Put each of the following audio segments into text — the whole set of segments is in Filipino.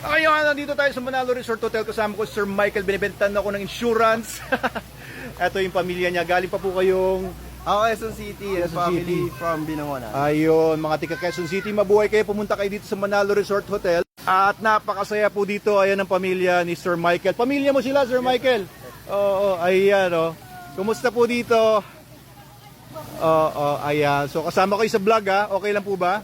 Ngayon, nandito tayo sa Manalo Resort Hotel. Kasama ko si Sir Michael. Binibentan ako ng insurance. Ito yung pamilya niya. Galing pa po kayong Quezon City, Quezon family City. from Binangonan. ayun, mga tika Quezon City. Mabuhay kayo. Pumunta kayo dito sa Manalo Resort Hotel. At napakasaya po dito. Ayan ang pamilya ni Sir Michael. Pamilya mo sila, Sir Michael? Oo, ayan o. Kumusta po dito? Oo, ayan. So kasama kayo sa vlog ha. Okay lang po ba?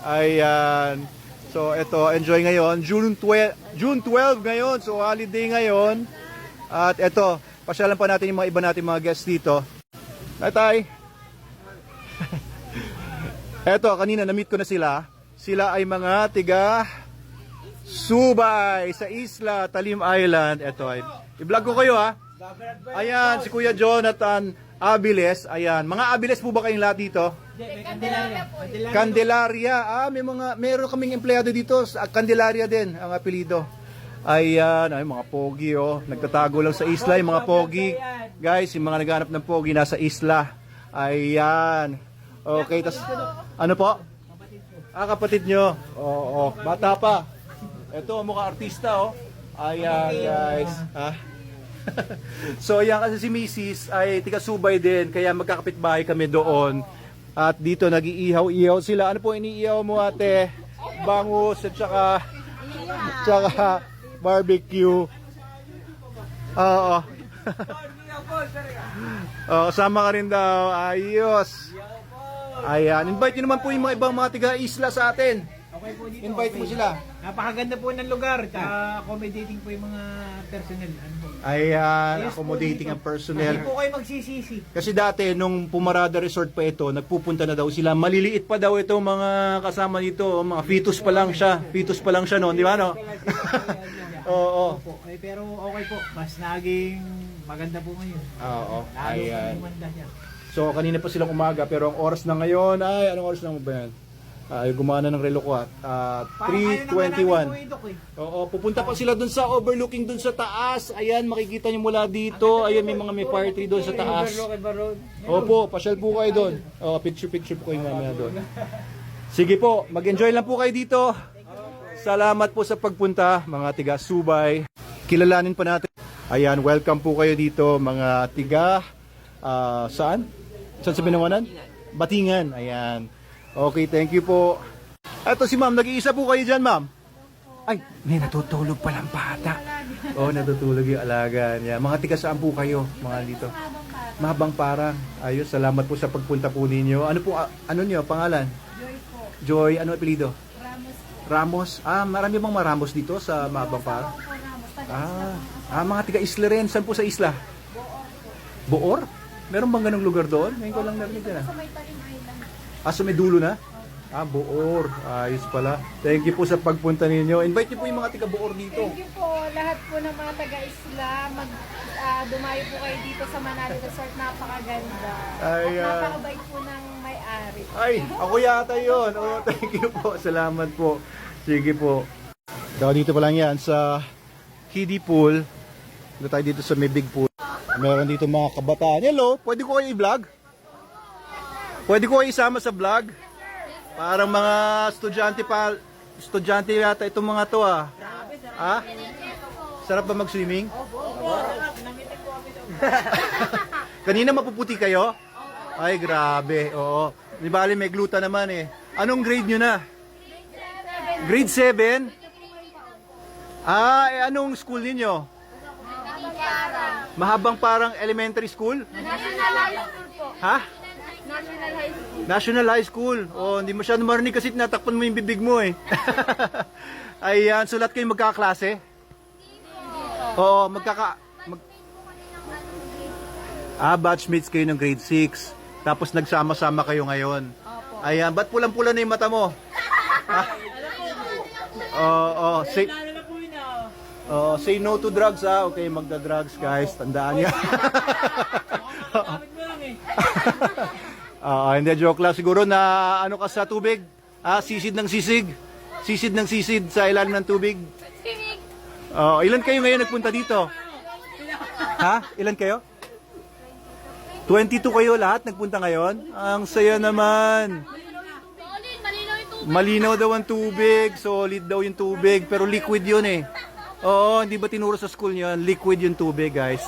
Ayan. So ito, enjoy ngayon. June 12 ngayon. So holiday ngayon. At ito, pasyalan pa natin yung mga iba natin mga guests dito. Tay. Eto, kanina na-meet ko na sila. Sila ay mga tiga Subay sa Isla Talim Island. Eto ay i-vlog ko kayo ha. Ayan, si Kuya Jonathan Abiles. Ayan, mga Abiles po ba kayong lahat dito? Candelaria. Meron kaming empleyado dito sa Candelaria din ang apelyido. Ayan, ay mga pogi oh. Nagtatago lang sa isla yung mga pogi. Guys, yung mga naghanap ng pogi nasa isla. Ayan. Okay, tas ano po? Kapatid nyo. Oo, bata pa. Ito, mukha artista oh. Ayan, guys. So, ayan kasi si Mrs. ay tiga Subay din, kaya magkakapitbahay kami doon. At dito nag-iihaw-ihaw sila. Ano po iniihaw mo ate? Bangus at tsaka barbecue. Oo. Kasama ka rin daw. Ayos. Ayan. Invite nyo naman po yung mga ibang mga tiga-isla sa atin. Okay po dito. Invite mo sila. Napakaganda po ng lugar. Tsaka accommodating po yung mga personnel. Ano po? Ayan. Yes, Accommodating po ang dito. personnel. Hindi po kayo magsisisi. Kasi dati, nung Pumarada Resort pa ito, nagpupunta na daw sila. Maliliit pa daw ito mga kasama nito. Mga fetus pa lang siya. Fetus pa lang siya noon, di ba no? Oo. Opo. Pero okay po. Mas naging maganda po ngayon. Oo. Lalo Ayan. umanda siya. So, kanina pa silang umaga, pero ang oras na ngayon, ay, anong oras na mo ba yan? Gumana ng relo ko at Parang ayaw na nga namin 3:21. po, Idok, eh. Oo, pupunta pa sila dun sa overlooking dun sa taas. Ayan, makikita niyo mula dito. Ayan, may mga may fire tree doon sa taas. Opo, pasyal po kayo doon. Picture po kayo mamaya doon. Sige po, mag-enjoy lang po kayo dito. Salamat po sa pagpunta, mga tiga Subay. Kilalanin pa natin. Ayan, welcome po kayo dito, mga tiga saan? Saan sa Binangonan? Batingan. Ayan. Okay, thank you po. Ito si ma'am, nag-iisa po kayo dyan, ma'am? Ay, may natutulog palang bata. Oh, natutulog yung alaga niya. Mga tiga saan po kayo, mga dito? Mahabang Parang. Ayos, salamat po sa pagpunta po ninyo. Ano po, ano niyo, pangalan? Joy po. Joy, ano apelido? Ramos po. Ramos. Marami bang Maramos dito sa Mahabang Parang? Po Ramos. Taga Mga tiga Isla rin. Saan po sa isla? Boor. Meron bang ganung lugar doon? Ngayon ko lang narinig na. sa may Talim Island. Sa may dulo na? Boor. Ayos pala. Thank you po sa pagpunta ninyo. Invite niyo po yung mga tiga Boor dito. Thank you po lahat po ng mga taga-isla. Dumayo po kayo dito sa Manalo Resort. Napakaganda. Ay, Napakabait po ng may-ari. Ay, ako yata yun. Oh, thank you po. Salamat po. Sige po. Dito pa lang yan sa kiddie pool. Dito tayo dito sa may big pool. Meron dito mga kabataan. Hello, pwede ko kayo i-vlog? Pwede ko kayo isama sa vlog? Parang mga estudyante yata itong mga to Sarap ba mag-swimming? Kanina mapuputi kayo? Ay, grabe. Oo. Di bali may gluta naman eh. Anong grade nyo na? Grade 7? Anong school ninyo? Mahabang Parang Elementary School? National High School po. Ha? National High School. National High School. Oh, hindi masyado marinig kasi tinatakpan mo yung bibig mo eh. Ayan, so lahat kayo magkakaklase? Oo, batchmates kayo ng grade 6. Tapos nagsama-sama kayo ngayon. Ayan, ba't pulang-pula na yung mata mo? Say no to drugs Okay, magda-drugs guys. Tandaan niya. Hindi, joke lang. Siguro na ano ka sa tubig? Sisid ng sisig. Sisid ng sisid sa ilalim ng tubig. Ilan kayo ngayon nagpunta dito? Ilan kayo? 22 kayo lahat nagpunta ngayon? Ang saya naman. Malinaw daw ang tubig, solid daw yung tubig, pero liquid yun eh. Oo, hindi ba tinuro sa school niyo yan? Liquid yung tubig, guys.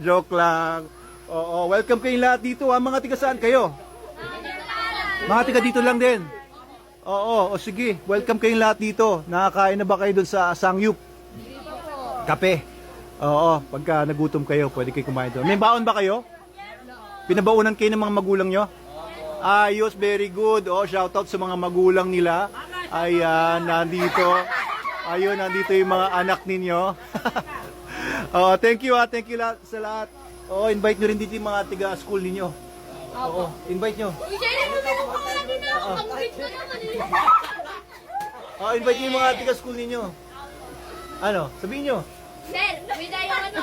Joke lang. Oo, welcome kayong lahat dito ha. Mga tiga saan kayo? Mga tiga dito lang din. Oo, o sige. Welcome kayong lahat dito. Nakakain na ba kayo doon sa Sangyup? Kape. Oo, pagka nagutom kayo, pwede kayo kumain doon. May baon ba kayo? Pinabaunan kayo ng mga magulang nyo? Ayos, very good. Oh, shoutout sa mga magulang nila. Ayan, nandito. Ayun, nandito yung mga anak ninyo. Oh, thank you ha. Thank you sa lahat. Oh, invite nyo rin dito yung mga tiga school ninyo. Oo, invite nyo. Oh, invite nyo yung mga tiga school ninyo. Ano, sabihin nyo. Sir, may dayang ano?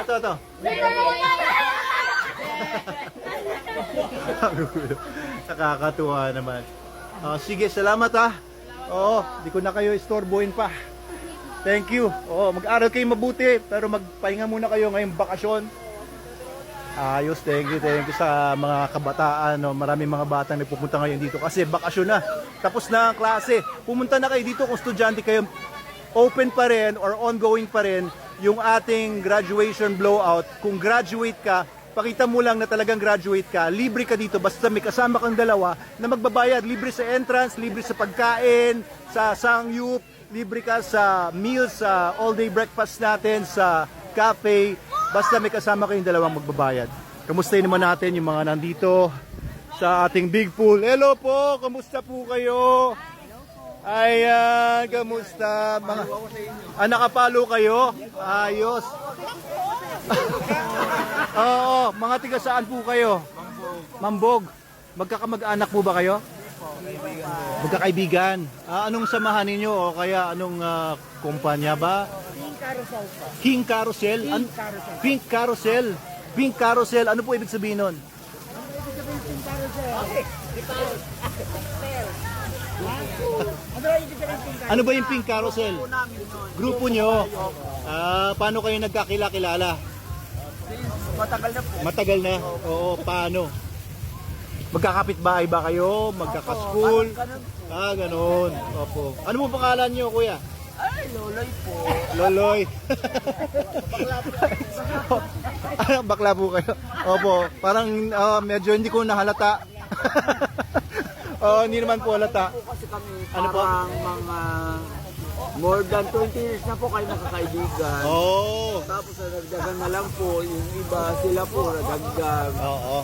Ito. May dayang Nakakatuwa naman. Sige, salamat ha. Oo, di ko na kayo istorbohin pa. Thank you. Oo, mag-aral kayo mabuti, pero magpahinga muna kayo ngayong bakasyon. Ayos, thank you sa mga kabataan. No? Maraming mga batang nagpupunta ngayon dito kasi bakasyon na. Tapos na ang klase. Pumunta na kayo dito kung estudyante kayo. Open pa rin or ongoing pa rin yung ating graduation blowout. Kung graduate ka, pakita mo lang na talagang graduate ka. Libre ka dito basta may kasama kang dalawa na magbabayad. Libre sa entrance, libre sa pagkain, sa Sangyup, libre ka sa meals, sa all-day breakfast natin, sa cafe. Basta may kasama kayong dalawang magbabayad. Kamustahin naman natin yung mga nandito sa ating big pool. Hello po, kamusta po kayo? Ayan, kamusta? Nakapalo kayo? Ayos. Oo, mga tiga saan po kayo? Mambog. Magkakamag-anak po ba kayo? Magkakaibigan. Anong samahan ninyo o kaya anong kumpanya ba? King Carousel. Pink Carousel. Pink Carousel. Ano po ibig sabihin nun? Ano ba yung Pink Carousel? Grupo nyo. Paano kayo nagkakilala? Matagal na po. Matagal na? Oo, paano? Magkakapit-bahay ba kayo? Magkakaschool? Ganun. Opo. Ano mo pangalan nyo, kuya? Ay, Loloy po. Loloy. Bakla po kayo. Opo, parang medyo hindi ko nahalata. Hindi naman po halata. Kasi kami Ano po? parang mga more than 20 years na po kayo nakakaibigan. Oo. Tapos nagdagan na lang po, yung iba sila po nadagdag. Oo.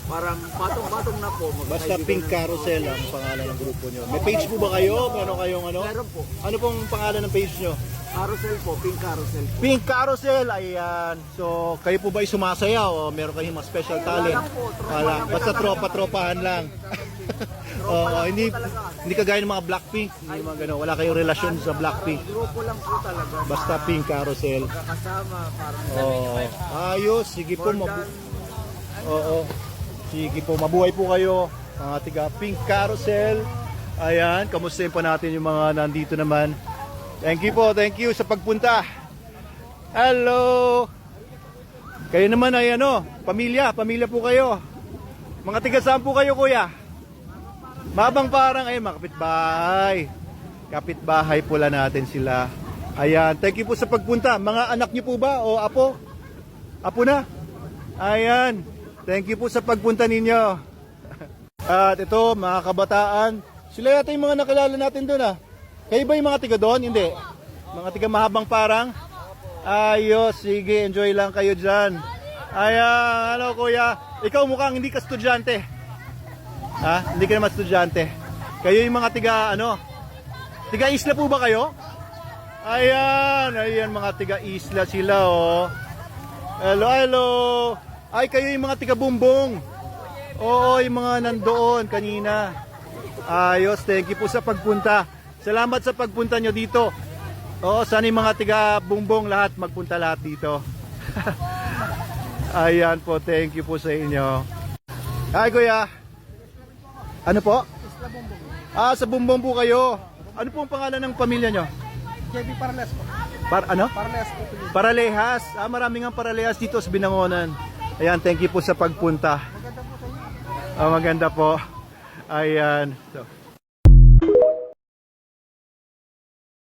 Parang patong-patong na po. Basta magkakaibigan Pink na po. Carousel ang pangalan ng grupo nyo. May page po ba kayo? Meron kayong ano? Meron po. Ano pong pangalan ng page nyo? Carousel po, Pink Carousel po. Pink Carousel, ayan. So, kayo po ba ay sumasayaw o meron kayong mga special talent? lang po, tropa Wala. lang. Basta tropa-tropahan lang. Oo, hindi kagaya ng mga Blackpink. Hindi mga gano'n. Wala kayong relasyon sa Blackpink. Grupo lang po talaga. Basta Pink Carousel. Kakasama, parang Oo. Ayos. Sige po. more than Oo. Sige po. Mabuhay po kayo. Mga tiga Pink Carousel. Ayan. Kamustahin pa natin yung mga nandito naman. Thank you po. Thank you sa pagpunta. Hello. Kayo naman ay ano, pamilya po kayo. Mga tiga saan po kayo, kuya? Mabang parang ay mga kapitbahay. Kapitbahay pula natin sila. Ayan, thank you po sa pagpunta. Mga anak niyo po ba o apo? Apo na? Ayan, thank you po sa pagpunta ninyo. At ito, mga kabataan, sila yata yung mga nakilala natin doon ah. Kayo ba yung mga tiga doon? Hindi. Mga tiga mahabang parang? Ayos, sige, enjoy lang kayo dyan. Ayan, ano kuya? Ikaw mukhang hindi ka estudyante. Ha? Hindi ka naman estudyante. Kayo yung mga tiga, ano? Tiga isla po ba kayo? Ayan, mga tiga isla sila, oh. Hello. Ay, kayo yung mga tiga bumbong. Oo, yung mga nandoon kanina. Ayos, thank you po sa pagpunta. Salamat sa pagpunta nyo dito. Oo, sana yung mga tiga bumbong lahat magpunta lahat dito. Ayan po, thank you po sa inyo. Hi kuya. Ano po? Sa bumbong po kayo. Ano po ang pangalan ng pamilya nyo? JB Parles po. Ano? Parles po. Paralehas. Maraming ang paralehas dito sa Binangonan. Ayan, thank you po sa pagpunta. Maganda po. Ayan. So,